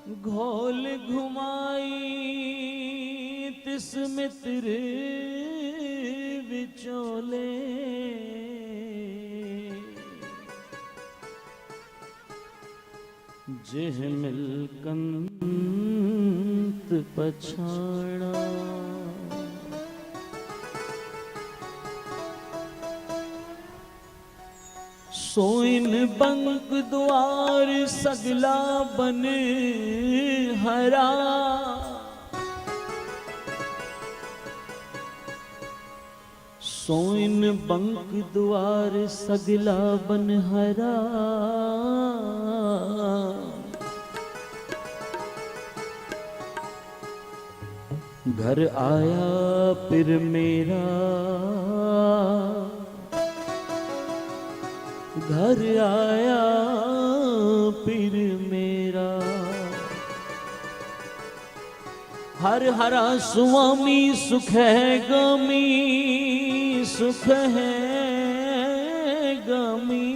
घोल घुमाई तिस मित्र विचोले, जिह मिलकंत पछाणा। सोइन बंक द्वार सगला बन हरा, सोइन बंक द्वार सगला बन हरा। घर आया फिर मेरा, घर आया फिर मेरा। हर हरा स्वामी सुख है गमी, सुख है गमी।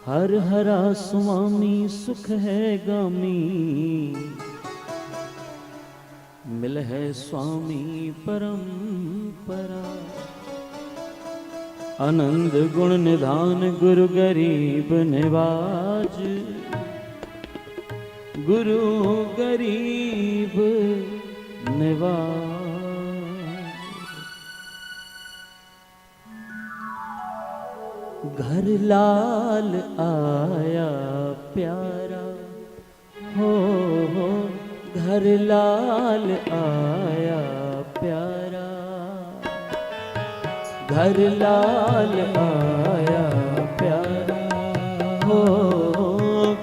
हर हरा स्वामी सुख है गमी, मिल है स्वामी परंपरा। आनंद गुण निधान गुरु गरीब निवाज, गुरु गरीब निवाज। घर लाल आया प्यारा हो, घर लाल आया प्यारा। घर लाल आया प्यारा हो,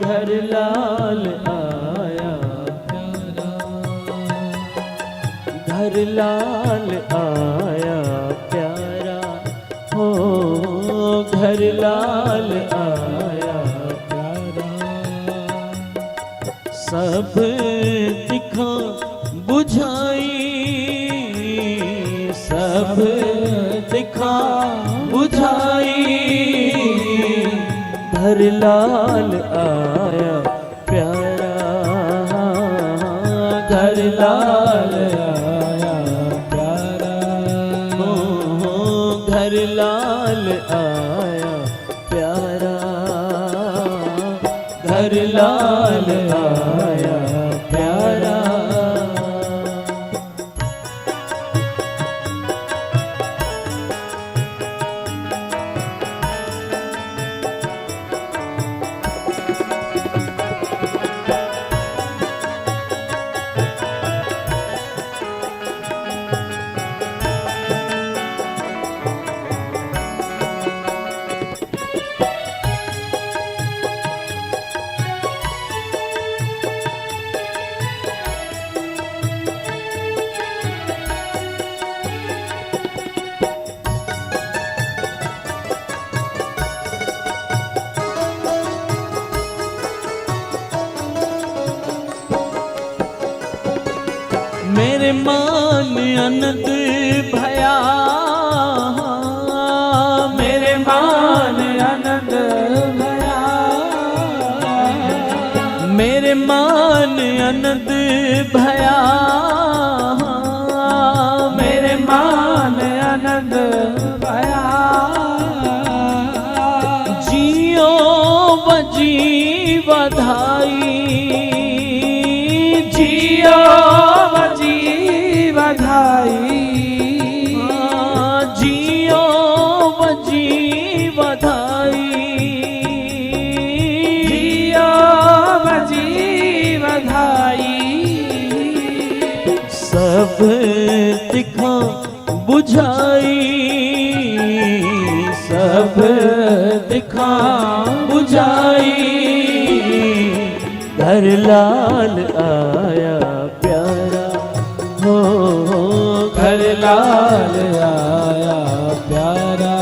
घर लाल आया प्यारा। घर लाल आया प्यारा हो, घर लाल आया प्यारा। सब दिखा बुझाई, सब दिखा बुझाई। घर लाल आया प्यारा, घर लाल आया प्यारा हो, घर लाल आया प्यारा। घर लाल आया प्यारा। मेरे मान अनंत भया, मेरे मान अनंत भया। मेरे मान अनंत भया, मेरे मान अनंत भया। जियो बजी बधाई, जियो बजी बधाई। जियो बजी बधाई, जियो बजी बधाई। सब दिखा बुझाई, सब दिखा बुझाई। घर लाल आया प्यारा हो, घर लाल आया प्यारा।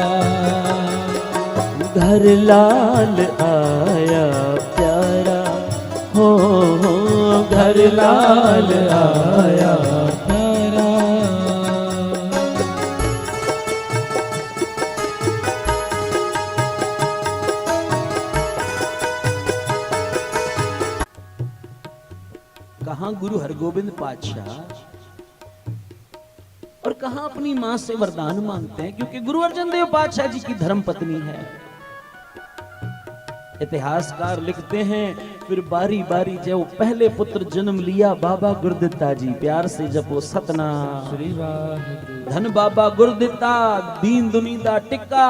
घर लाल आया प्यारा हो, घर लाल आया प्यारा। कहां गुरु हरगोबिंद पातशाह और कहां अपनी मां से वरदान मांगते हैं, क्योंकि गुरु अर्जन देव पातशाह जी की धर्म पत्नी है। इतिहासकार लिखते हैं फिर बारी बारी जब पहले पुत्र जन्म लिया बाबा गुरदित्ता जी, प्यार से जपो सतनाम श्री वाहिगुरु। धन बाबा गुरदित्ता दीन दुनी दा टिक्का,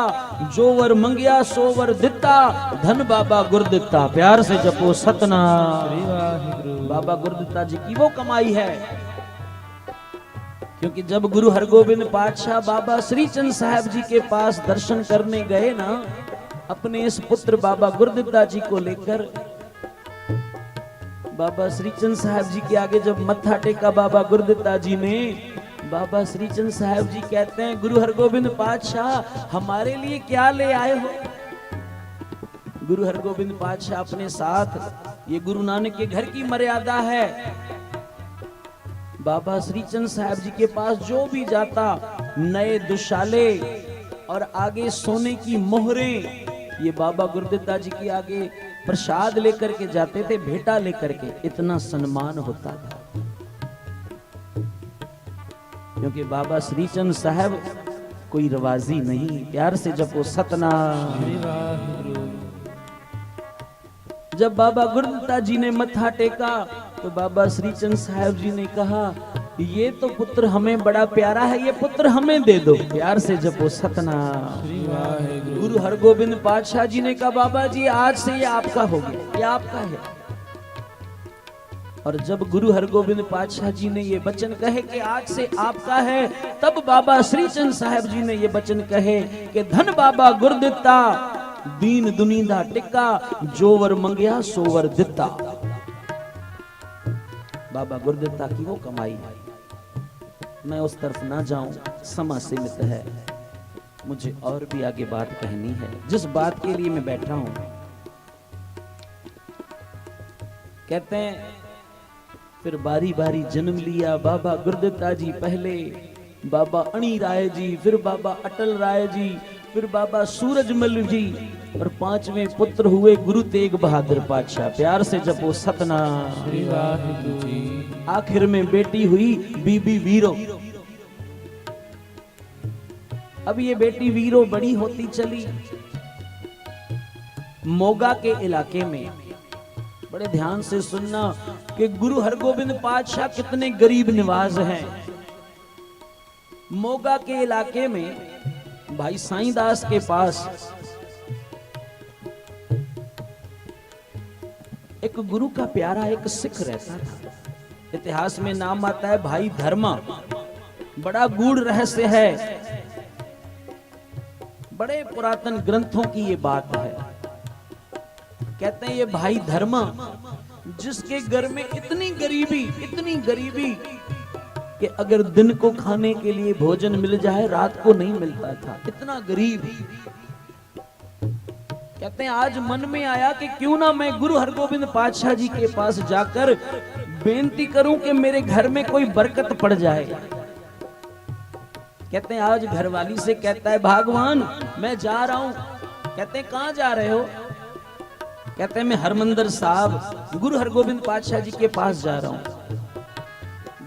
जोवर मंगिया सोवर दित्ता, धन बाबा गुरदित्ता, प्यार से जपो सतनाम श्री वाहिगुरु। बाबा गुरदित्ता जी की वो कमाई है, क्योंकि जब गुरु हरगोबिंद पातशाह बाबा श्रीचंद साहब जी के पास दर्शन करने गए ना, अपने इस पुत्र बाबा गुरदित्ता जी को लेकर, बाबा श्रीचंद साहब जी के आगे जब मत्था टेका बाबा गुरदित्ता जी ने, बाबा श्रीचंद साहब जी कहते हैं गुरु हरगोबिंद पातशाह हमारे लिए क्या ले आए हो। गुरु हरगोबिंद पातशाह अपने साथ, ये गुरु नानक के घर की मर्यादा है, बाबा श्रीचंद साहब जी के पास जो भी जाता नए दुशाले और आगे सोने की मोहरें, ये बाबा गुरदित्ता जी के आगे प्रसाद लेकर के जाते थे, भेंटा लेकर के, इतना सम्मान होता था। क्योंकि बाबा श्रीचंद साहब कोई रवाजी नहीं, प्यार से जपो सतनाम। जब बाबा गुरदित्ता जी ने मत्था टेका तो बाबा श्रीचंद साहब जी ने कहा ये तो पुत्र हमें बड़ा प्यारा है, ये पुत्र हमें दे दो, प्यार से जपो सतनाम। गुरु हरगोबिंद पातशाह जी ने कहा बाबा जी आज से ये आपका हो गया, ये आपका है। और जब गुरु हरगोबिंद पातशाह जी ने ये वचन कहे कि आज से आपका है, तब बाबा श्रीचंद साहब जी ने ये वचन कहे कि धन बाबा गुरदित्ता दीन दुनी दा टिक्का, जोवर मंगिया सोवर दित्ता। बाबा गुरदित्ता की वो कमाई है। मैं उस तरफ ना जाऊं, समा सीमित है, मुझे और भी आगे बात कहनी है, जिस बात के लिए मैं बैठा हूं। कहते हैं फिर बारी बारी जन्म लिया बाबा गुरदित्ता जी, पहले बाबा अणी राय जी, फिर बाबा अटल राय जी, फिर बाबा सूरजमल जी, और पांचवें पुत्र हुए गुरु तेग बहादुर पातशाह, प्यार से जपो सतनाम। आखिर में बेटी हुई बीबी वीरो। अब ये बेटी वीरो बड़ी होती चली, मोगा के इलाके में, बड़े ध्यान से सुनना कि गुरु हरगोबिंद पातशाह कितने गरीब निवाज हैं। मोगा के इलाके में भाई साईं दास के पास एक गुरु का प्यारा एक सिख रहता था। इतिहास में नाम आता है भाई धर्मा, बड़ा गूढ़ रहस्य है, बड़े पुरातन ग्रंथों की ये बात है। कहते हैं ये भाई धर्मा, जिसके घर में इतनी गरीबी कि अगर दिन को खाने के लिए भोजन मिल जाए रात को नहीं मिलता था, इतना गरीब। कहते हैं आज मन में आया कि क्यों ना मैं गुरु हरगोबिंद पातशाह जी के पास जाकर बेनती करूं कि मेरे घर में कोई बरकत पड़ जाए। कहते हैं आज घरवाली से कहता है भगवान मैं जा रहा हूं। कहते हैं कहां जा रहे हो? कहते हैं मैं हरमंदिर साहब गुरु हरगोबिंद पातशाह जी के पास जा रहा हूं।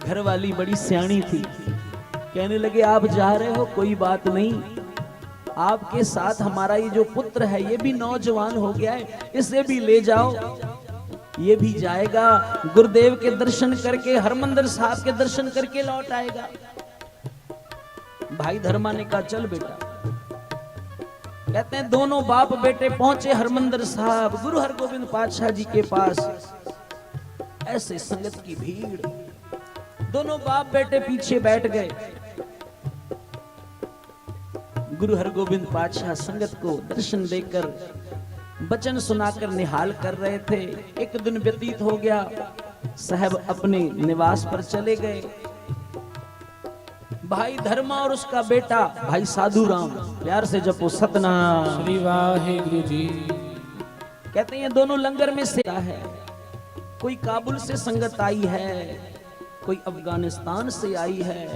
घरवाली बड़ी सियाणी थी, कहने लगे आप जा रहे हो कोई बात नहीं, आपके साथ हमारा ये जो पुत्र है ये भी नौजवान हो गया है, इसे भी ले जाओ, ये भी जाएगा गुरुदेव के दर्शन करके, हरमंदिर साहब के दर्शन करके लौट आएगा। भाई धर्मा ने कहा चल बेटा। कहते हैं दोनों बाप बेटे पहुंचे हरमंदिर साहब गुरु हरगोबिंद पातशाह जी के पास। ऐसे संगत की भीड़, दोनों बाप बेटे पीछे बैठ गए। गुरु हरगोबिंद पातशाह संगत को दर्शन देकर वचन सुनाकर निहाल कर रहे थे। एक दिन व्यतीत हो गया, साहब अपने निवास पर चले गए। भाई धर्मा और उसका बेटा भाई साधु राम, प्यार से जपो सतनाम श्री वाहिगुरु जी। कहते हैं ये दोनों लंगर में से है। कोई काबुल से संगत आई है, कोई अफगानिस्तान से आई है,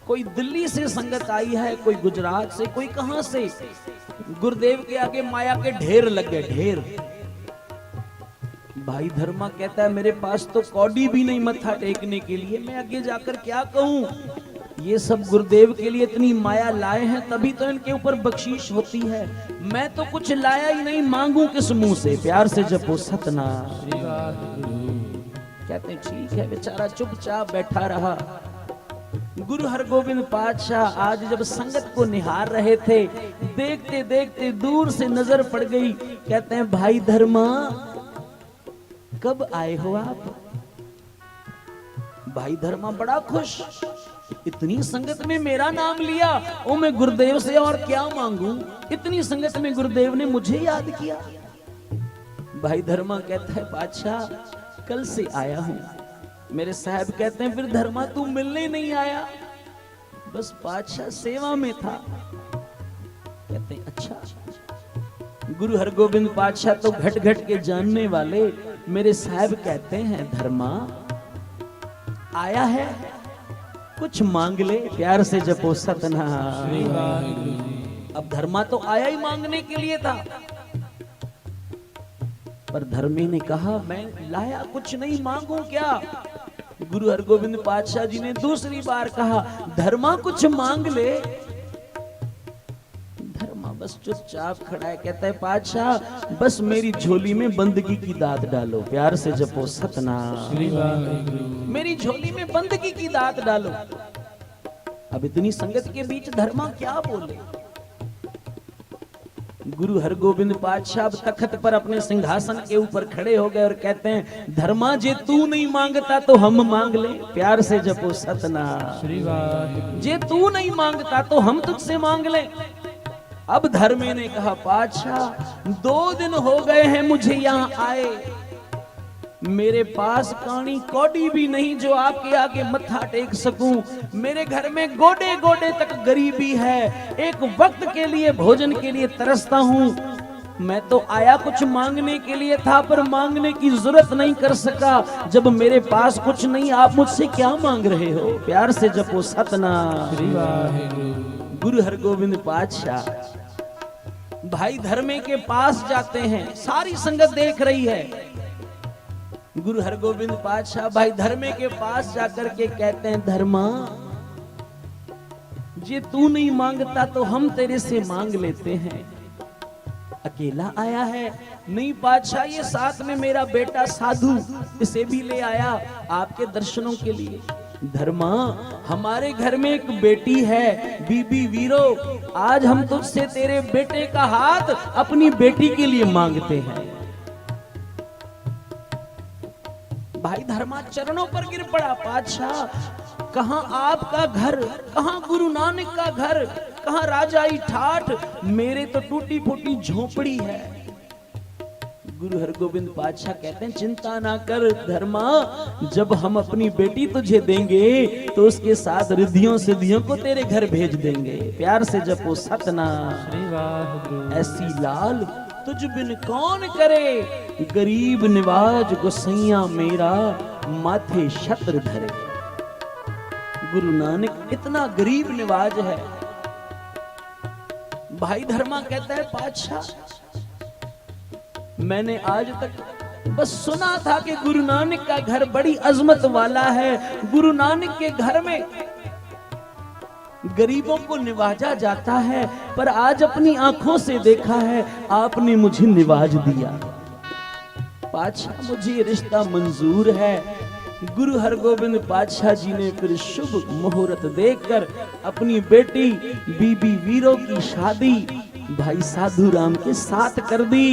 कोई दिल्ली से संगत आई है, कोई गुजरात से, कोई कहां से। गुरुदेव के आगे माया के ढेर लग गए, ढेर। भाई धर्मा कहता है मेरे पास तो कौड़ी भी नहीं मत्था टेकने के लिए, मैं आगे जाकर क्या कहूं। ये सब गुरुदेव के लिए इतनी माया लाए हैं तभी तो इनके ऊपर बख्शीश होती है। मैं तो कुछ लाया ही नहीं, मांगू किस मुंह से। प्यार से जपो सतनाम। कहते हैं ठीक है, बेचारा चुपचाप बैठा रहा। गुरु हरगोविंद पातशाह आज जब संगत को निहार रहे थे, देखते देखते दूर से नजर पड़ गई। कहते हैं भाई धर्मा कब आए हो आप? भाई धर्मा बड़ा खुश, इतनी संगत में मेरा नाम लिया, ओ मैं गुरुदेव से और क्या मांगू, इतनी संगत में गुरुदेव ने मुझे याद किया। भाई धर्मा कहता है बादशाह कल से आया हूं। मेरे साहब कहते हैं फिर धर्मा तू मिलने नहीं आया? बस बादशाह सेवा में था। कहते हैं अच्छा। गुरु हरगोविंद पातशाह तो घट घट के जानने वाले। मेरे साहब कहते हैं धर्मा आया है, कुछ मांग ले। प्यार से जपो सतनाम। अब धर्मा तो आया ही मांगने के लिए था, पर धर्मी ने कहा मैं लाया कुछ नहीं, मांगू क्या? गुरु हरगोविंद पातशाह जी ने दूसरी बार कहा धर्मा कुछ मांग ले। धर्मा बस चुपचाप खड़ा है। कहता है पातशाह बस मेरी झोली में बंदगी की दात डालो। प्यार से जपो सतनाम। मेरी झोली में बंदगी की दात डालो। अब इतनी संगत के बीच धर्मा क्या बोले? गुरु हरगोविंद पातशाह तखत पर अपने सिंहासन के ऊपर खड़े हो गए और कहते हैं धर्मा जे तू नहीं मांगता तो हम मांग ले। प्यार से जपो सतनाम। जे तू नहीं मांगता तो हम तुझसे मांग ले। अब धर्मे ने कहा पातशाह 2 दिन हो गए हैं मुझे यहाँ आए, मेरे पास कानी कौड़ी भी नहीं जो आपके आगे मत्था टेक सकूं। मेरे घर में गोडे गोडे तक गरीबी है, एक वक्त के लिए भोजन के लिए तरसता हूं। मैं तो आया कुछ मांगने के लिए था, पर मांगने की जरूरत नहीं कर सका। जब मेरे पास कुछ नहीं, आप मुझसे क्या मांग रहे हो? प्यार से जपो सतनाम। गुरु हरगोविंद पातशाह भाई धर्मे के पास जाते हैं, सारी संगत देख रही है। गुरु हरगोविंद पातशाह भाई धर्मे के पास जाकर के कहते हैं धर्मा जे तू नहीं मांगता तो हम तेरे से मांग लेते हैं। अकेला आया है? नहीं पातशाह, ये साथ में मेरा बेटा साधु, इसे भी ले आया आपके दर्शनों के लिए। धर्मा हमारे घर में एक बेटी है बीबी वीरो, आज हम तुझसे तेरे बेटे का हाथ अपनी बेटी के लिए मांगते हैं। भाई धर्मा चरणों पर गिर पड़ा। पातशाह कहां आपका घर, कहां गुरु नानक का घर, कहां राजाई ठाठ, मेरे तो टूटी फूटी झोपड़ी है। गुरु हरगोविंद पातशाह कहते हैं चिंता ना कर धर्मा, जब हम अपनी बेटी तुझे देंगे तो उसके साथ रिद्धियों सिद्धियों को तेरे घर भेज देंगे। प्यार से जपो सतनाम। ऐसी लाल तुझ बिन कौन करे, गरीब निवाज गोसैया मेरा माथे छत्र धरे। गुरु नानक इतना गरीब निवाज है। भाई धर्मा कहता है पातशाह मैंने आज तक बस सुना था कि गुरु नानक का घर बड़ी अजमत वाला है, गुरु नानक के घर में गरीबों को निवाजा जाता है, पर आज अपनी आंखों से देखा है आपने मुझे निवाज दिया। पातशाह मुझे ये रिश्ता मंजूर है। गुरु हरगोविंद पातशाह जी ने फिर शुभ मुहूर्त देखकर अपनी बेटी बीबी वीरो की शादी भाई साधु राम के साथ कर दी।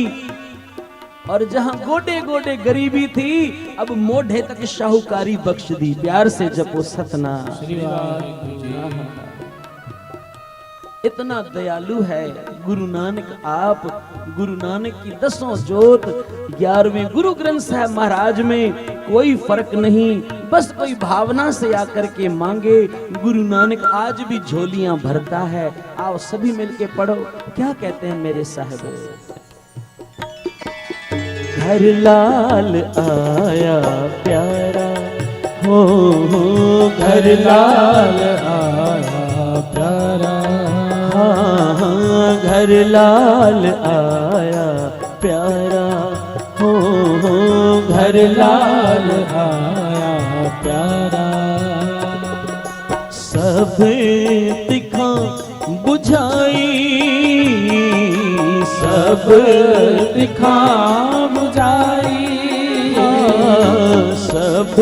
और जहां गोडे गोडे गरीबी थी, अब मोढ़े तक शाहूकारी बख्श दी। प्यार से जपो सतनाम। इतना दयालु है गुरु नानक। आप गुरु नानक की 10 जोत 11वें गुरु ग्रंथ साहब महाराज में कोई फर्क नहीं, बस कोई भावना से आकर के मांगे। गुरु नानक आज भी झोलियां भरता है। आओ सभी मिलके पढ़ो क्या कहते हैं मेरे साहब। घर लाल आया प्यारा हो, घर लाल आया प्यारा, हाँ घर लाल आया प्यारा हो, लाल आया प्यारा, सब दिखा बुझाई, सब दिखा बुझाई, सब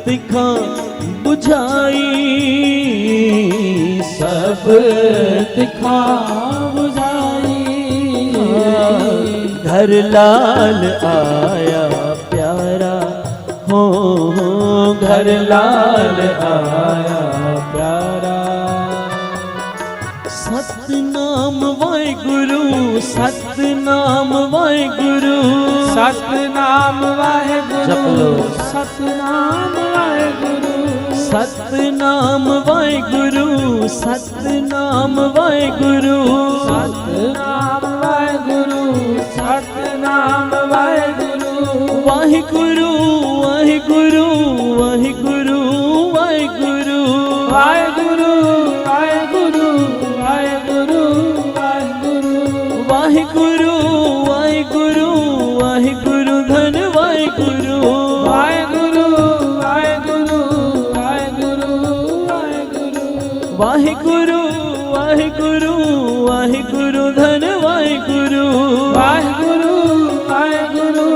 दिखा बुझाई, सब दिखा बुझाई। घर लाल आया प्यारा, हो घर लाल आया प्यारा। सतनाम वाहिगुरु, सतनाम वाहिगुरु, सतनाम वाहिगुरु, सतनाम वाहिगुरु, सतनाम वाहिगुरु, सतनाम वाहिगुरु, सतनाम वाहिगुरु, सतनाम वाहिगुरु, वाहिगुरु वाहिगुरु वाहिगुरु वाहिगुरु वाहिगुरु, वाहिगुरु, वाहिगुरु, वाहिगुरु, वाहिगुरु वाहिगुरु वाहिगुरु धन वाहिगुरु, वाहिगुरु, वाहिगुरु, वाहिगुरु, वाहिगुरु, वाहिगुरु वाहिगुरु वाहिगुरु धन वाहिगुरु, वाहिगुरु, वाहिगुरु,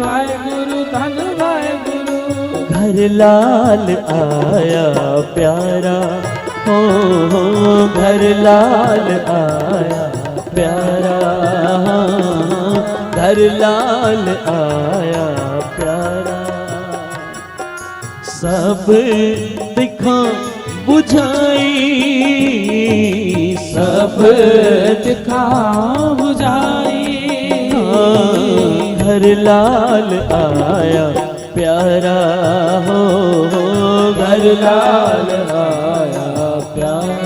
वाहिगुरु, धन वाहिगुरु। घर लाल आया प्यारा, हो घर लाल आया प्यारा, घर लाल आया प्यारा। सब दिखा बुझाई, सब दिखा बुझाई, घर लाल आया प्यारा, हो घर लाल आया प्यारा।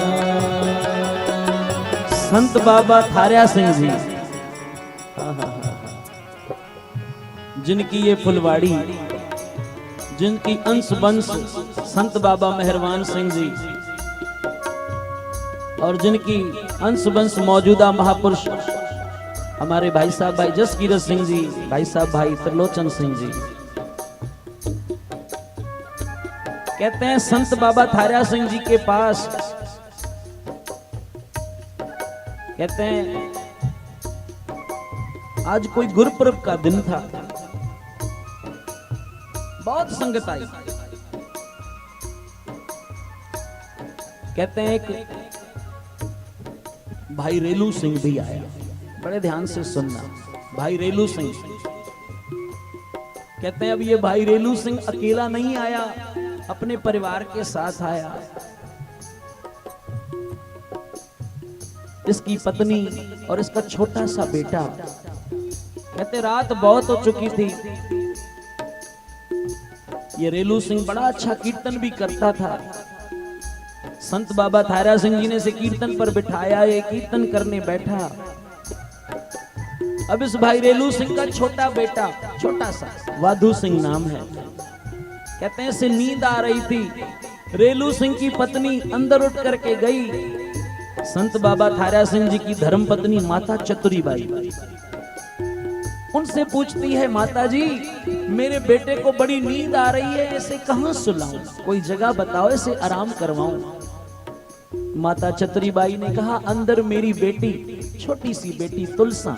संत बाबा थारिया सिंह जी, जिनकी ये फुलवाड़ी, जिनकी अंश वंश संत बाबा मेहरबान सिंह जी, और जिनकी अंश वंश मौजूदा महापुरुष हमारे भाई साहब भाई जसकीरत सिंह जी, भाई साहब भाई त्रिलोचन सिंह जी। कहते हैं संत बाबा थारिया सिंह जी के पास, कहते हैं आज कोई गुरुपुरब का दिन था, बहुत संगत आई। कहते हैं एक भाई रेलू सिंह भी आया, बड़े ध्यान से सुनना, भाई रेलू सिंह। कहते हैं अब ये भाई रेलू सिंह अकेला नहीं आया, अपने परिवार के साथ आया। इसकी पत्नी और इसका छोटा सा बेटा। कहते रात बहुत हो चुकी थी, ये रेलू सिंह बड़ा अच्छा कीर्तन भी करता था। संत बाबा थारिया सिंह जी ने इसे कीर्तन पर बिठाया, ये कीर्तन करने बैठा। अब इस भाई रेलू सिंह का छोटा बेटा, छोटा सा वाधु सिंह नाम है। कहते हैं इसे नींद आ रही थी, रेलू सिंह की पत्नी अंदर उठ करके गई। संत बाबा थारिया सिंह जी की धर्म पत्नी माता चतुरीबाई, उनसे पूछती है, माता जी मेरे बेटे को बड़ी नींद आ रही है, इसे कहां सुलाऊं, कोई जगह बताओ, इसे आराम करवाऊं। माता चतुरीबाई ने कहा, अंदर मेरी बेटी, छोटी सी बेटी तुलसा,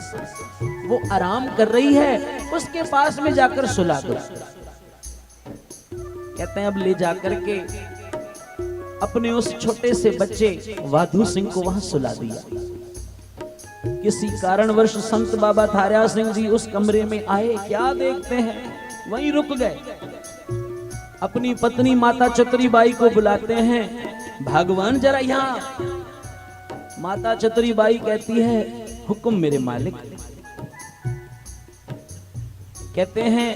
वो आराम कर रही है, उसके पास में जाकर सुला दो। कहते हैं अब ले जाकर के अपने उस छोटे से बच्चे वाधु सिंह को वहां सुला दिया। किसी कारणवश संत बाबा थारिया सिंह जी उस कमरे में आए, क्या देखते हैं वहीं रुक गए। अपनी पत्नी माता चतुरीबाई को बुलाते हैं, भगवान जरा यहाँ। माता चतुरीबाई कहती है, हुक्म मेरे मालिक। कहते हैं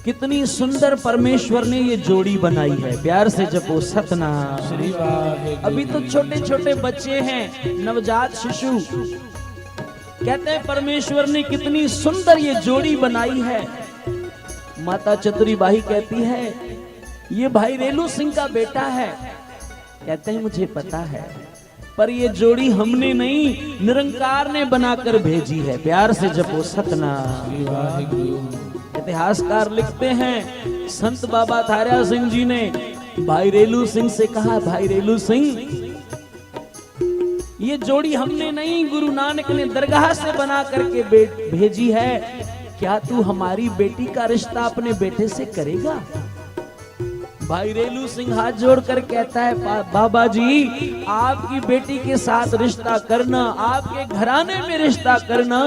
कितनी सुंदर परमेश्वर ने ये जोड़ी बनाई है, प्यार से जपो सतनाम श्री वाहिगुरु। अभी तो छोटे छोटे बच्चे हैं, नवजात शिशु। कहते हैं परमेश्वर ने कितनी सुंदर ये जोड़ी बनाई है। माता चतुरीबाई कहती है, ये भाई रेलू सिंह का बेटा है। कहते हैं मुझे पता है, पर ये जोड़ी हमने नहीं, निरंकार ने बनाकर भेजी है, प्यार से जपो सतनाम श्री वाहिगुरु। इतिहासकार लिखते हैं संत बाबा थारा सिंह जी ने भाई रेलू सिंह से कहा, भाई रेलू सिंह ये जोड़ी हमने नहीं गुरु नानक ने दरगाह से बना करके भेजी है, क्या तू हमारी बेटी का रिश्ता अपने बेटे से करेगा? भाई रेलू सिंह हाथ जोड़कर कहता है, बाबा जी आपकी बेटी के साथ रिश्ता करना, आपके घराने में रिश्ता करना,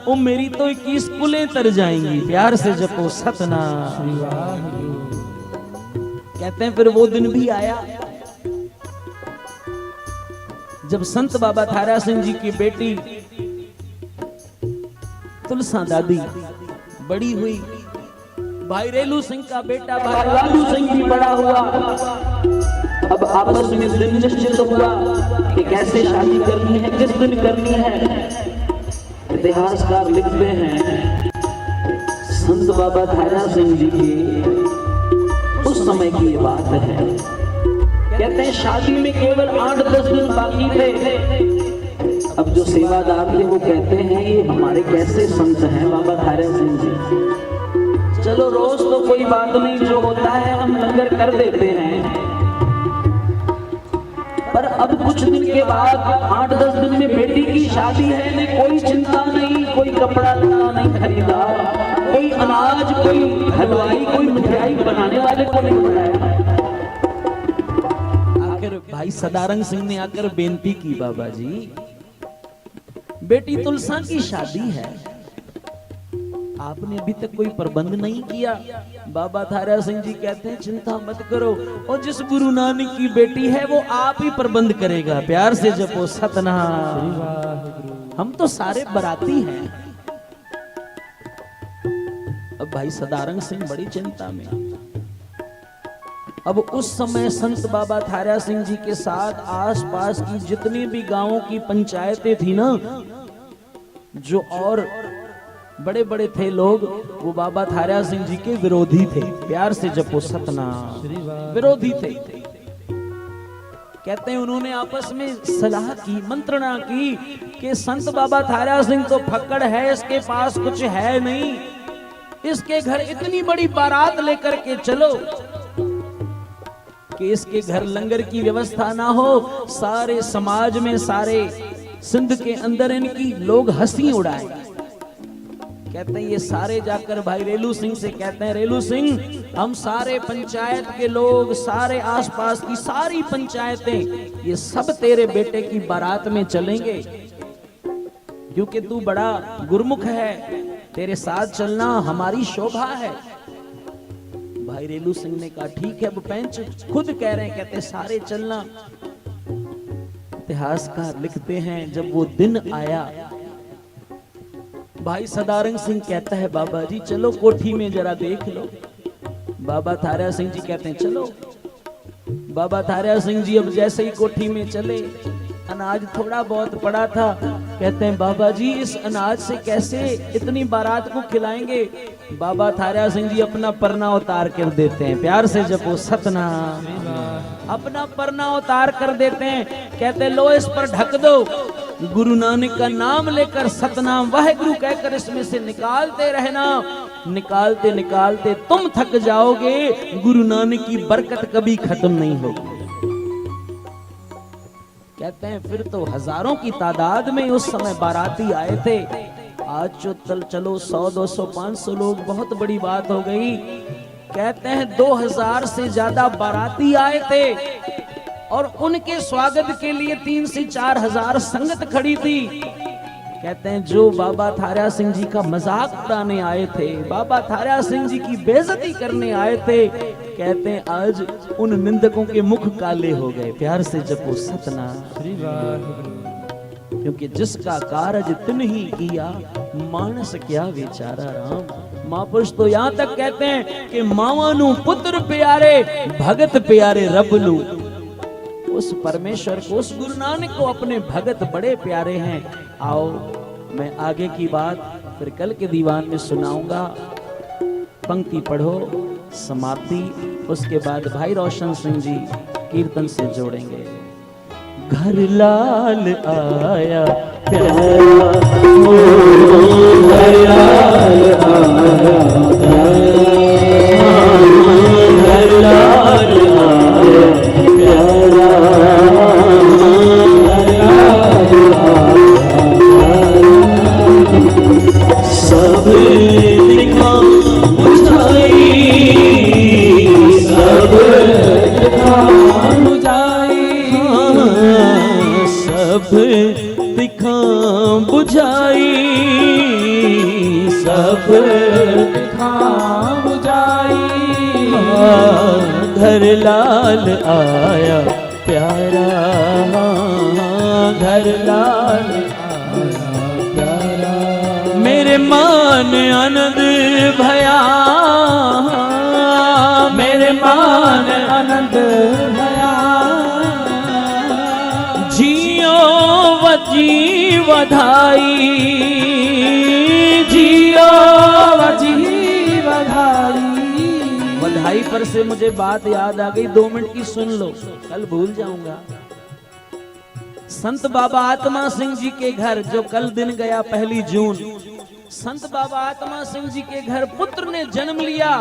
वो मेरी तो 21 कुलें तर जाएंगी। प्यार से जपो सतनाम। कहते हैं फिर वो दिन भी आया जब संत बाबा थारा सिंह जी की बेटी तुलसा दादी बड़ी हुई, भाई रेलू सिंह का बेटा भाई लालू सिंह भी बड़ा हुआ। अब आपस में दिन निश्चित हुआ कि कैसे शादी करनी है, किस दिन करनी है। इतिहासकार लिखते हैं संत बाबा थारा सिंह जी की उस समय की ये बात है। कहते हैं शादी में केवल 8-10 दिन बाकी थे। अब जो सेवादार थे वो कहते हैं ये हमारे कैसे संत हैं बाबा थारा सिंह जी, चलो रोज तो कोई बात नहीं, जो होता है हम लंगर कर देते हैं, पर अब कुछ दिन के बाद 8-10 दिन में बेटी की शादी है, ने कोई चिंता नहीं, कोई कपड़ा लत्ता नहीं खरीदा, कोई अनाज, कोई हलवाई, कोई मिठाई बनाने वाले को नहीं बनाया। आखिर भाई सदारंग सिंह ने आकर बेनती की, बाबा जी बेटी तुलसा की शादी है, आपने अभी तक कोई प्रबंध नहीं किया। बाबा थारा सिंह जी कहते हैं चिंता मत करो, और जिस गुरु नानक की बेटी है वो आप ही प्रबंध करेगा। प्यार से जपो सतनाम। हम तो सारे बराती हैं। अब भाई सदारंग सिंह बड़ी चिंता में। अब उस समय संत बाबा थारा सिंह जी के साथ आसपास की जितनी भी गांवों की पंचायतें थी ना, जो और बड़े बड़े थे लोग, वो बाबा थारा सिंह जी के विरोधी थे। प्यार से जपो सतनाम। विरोधी थे। कहते हैं उन्होंने आपस में सलाह की, मंत्रणा की कि संत बाबा थारा सिंह तो फक्कड़ है, इसके पास कुछ है नहीं, इसके घर इतनी बड़ी बारात लेकर के चलो कि इसके घर लंगर की व्यवस्था ना हो, सारे समाज में, सारे सिंध के अंदर इनकी लोग हंसी उड़ाए। कहते हैं ये सारे जाकर भाई रेलू सिंह से कहते हैं, रेलू सिंह हम सारे पंचायत के लोग, सारे आसपास की सारी पंचायतें, ये सब तेरे बेटे की बारात में चलेंगे, क्योंकि तू बड़ा गुरमुख है, तेरे साथ चलना हमारी शोभा है। भाई रेलू सिंह ने कहा ठीक है, वो पंच खुद कह रहे हैं, कहते सारे चलना। इतिहासकार लिखते हैं जब वो दिन आया, भाई सदारंग सिंह कहता है बाबा जी चलो कोठी में जरा देख लो। बाबा थारा सिंह जी कहते हैं चलो। बाबा थारा सिंह जी अब जैसे ही कोठी में चले, अनाज थोड़ा बहुत पड़ा था, कहते हैं बाबा जी इस अनाज से कैसे इतनी बारात को खिलाएंगे। बाबा थारा सिंह जी अपना परना उतार कर देते हैं। प्यार से जपो सतनाम। अपना परना उतार कर देते हैं, कहते हैं लो इस पर ढक दो, गुरु नानक का नाम लेकर सतनाम वाहेगुरु कहकर इसमें से निकालते रहना। निकालते निकालते तुम थक जाओगे, गुरु नानक की बरकत कभी खत्म नहीं होगी। कहते हैं फिर तो हजारों की तादाद में उस समय बाराती आए थे। आज जो चलो 100, 200, 500 लोग बहुत बड़ी बात हो गई। कहते हैं 2000 से ज्यादा बाराती आए थे और उनके स्वागत के लिए 3 से 4 हजार संगत खड़ी थी। कहते हैं जो बाबा थारा सिंह जी का मजाक उड़ाने आए थे, बाबा थारा सिंह जी की बेइज्जती करने आए थे, कहते हैं आज उन निंदकों के मुख काले हो गए। प्यार से जपो सतनाम। क्योंकि जिसका कारज तिन ही किया, मानस क्या बेचारा राम। महापुरुष तो यहाँ तक कहते हैं कि मावानु पुत्र प्यारे, भगत प्यारे रबलू। उस परमेश्वर को, उस गुरु नानक को अपने भगत बड़े प्यारे हैं। आओ मैं आगे की बात फिर कल के दीवान में सुनाऊंगा। पंक्ति पढ़ो, समाप्ति, उसके बाद भाई रोशन सिंह जी कीर्तन से जोड़ेंगे। घर लाल आया प्यारा, घर लाल आया दिखा बुझाई, सब दिखा बुझाई। घर लाल आया प्यारा, घर लाल आया प्यारा, मेरे मान आनंद भया, मेरे मान आनंद भया। जियो वजी वधाई, जियो वजी बधाई। बधाई पर से मुझे बात याद आ गई, 2 मिनट की सुन लो, कल भूल जाऊंगा। संत बाबा आत्मा सिंह जी के घर, जो कल दिन गया 1 जून, संत बाबा आत्मा सिंह जी के घर पुत्र ने जन्म लिया।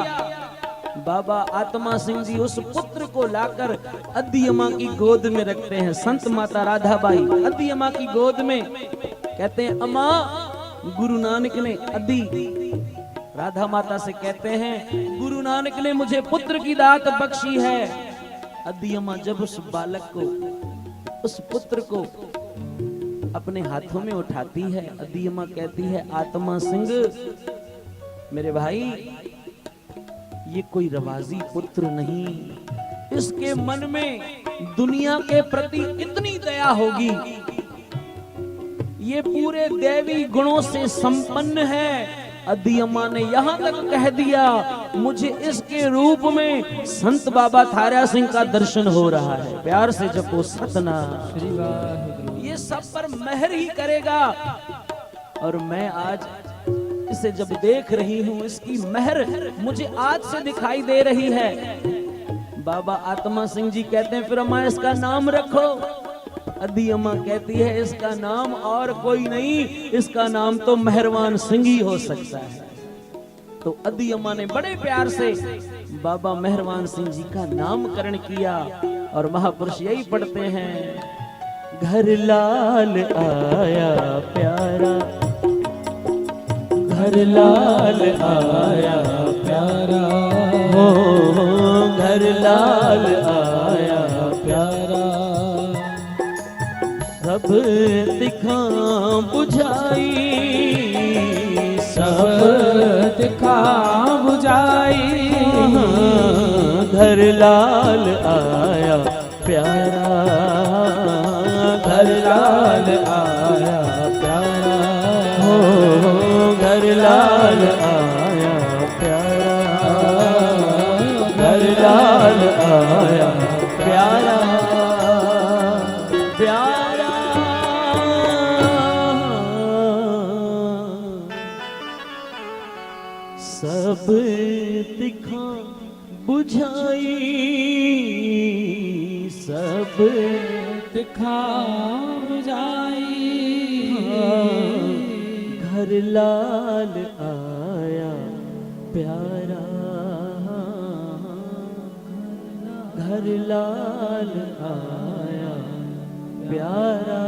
बाबा आत्मा सिंह जी उस पुत्र को लाकर अद्दी अम्मा की गोद में रखते हैं। संत माता राधाबाई अद्दी अम्मा की गोद में, कहते हैं अम्मा, गुरु नानक ने, अद्दी राधा माता से कहते हैं, गुरु नानक ने मुझे पुत्र की दात बख्शी है। अद्दी अम्मा जब उस बालक को, उस पुत्र को अपने हाथों में उठाती है, अद्दी अम्मा कहती है, आत्मा सिंह मेरे भाई, ये कोई रवाजी पुत्र नहीं, इसके मन में दुनिया के प्रति इतनी दया होगी, ये पूरे दैवी गुणों से संपन्न है। अद्दी अम्मा ने यहां तक कह दिया, मुझे इसके रूप में संत बाबा थारा सिंह का दर्शन हो रहा है। प्यार से जपो सतनाम श्री वाहिगुरु। ये सब पर मेहर ही करेगा। और मैं आज इसे जब देख रही हूं, इसकी मेहर मुझे आज से दिखाई दे रही है। बाबा आत्मा सिंह जी कहते हैं, फिर अम्मा इसका नाम रखो। अद्दी अम्मा कहती है, इसका नाम और कोई नहीं, इसका नाम तो मेहरवान सिंह ही हो सकता है। तो अद्दी अम्मा ने बड़े प्यार से बाबा मेहरवान सिंह जी का नामकरण किया। और महापुरुष यही पढ़ते हैं, घर लाल आया प्यारा, घर लाल आया प्यारा, हो घर लाल आया प्यारा, सब दिखा बुझाई, सब दिखा बुझाई। घर लाल आया प्यारा, घर लाल आया प्यारा, हो घर लाल आया प्यारा, घर लाल आया प्यारा, प्यारा। सब दिखा बुझाई, सब दिखा बुझाई। घर लाल आया प्यारा, घर लाल आया प्यारा।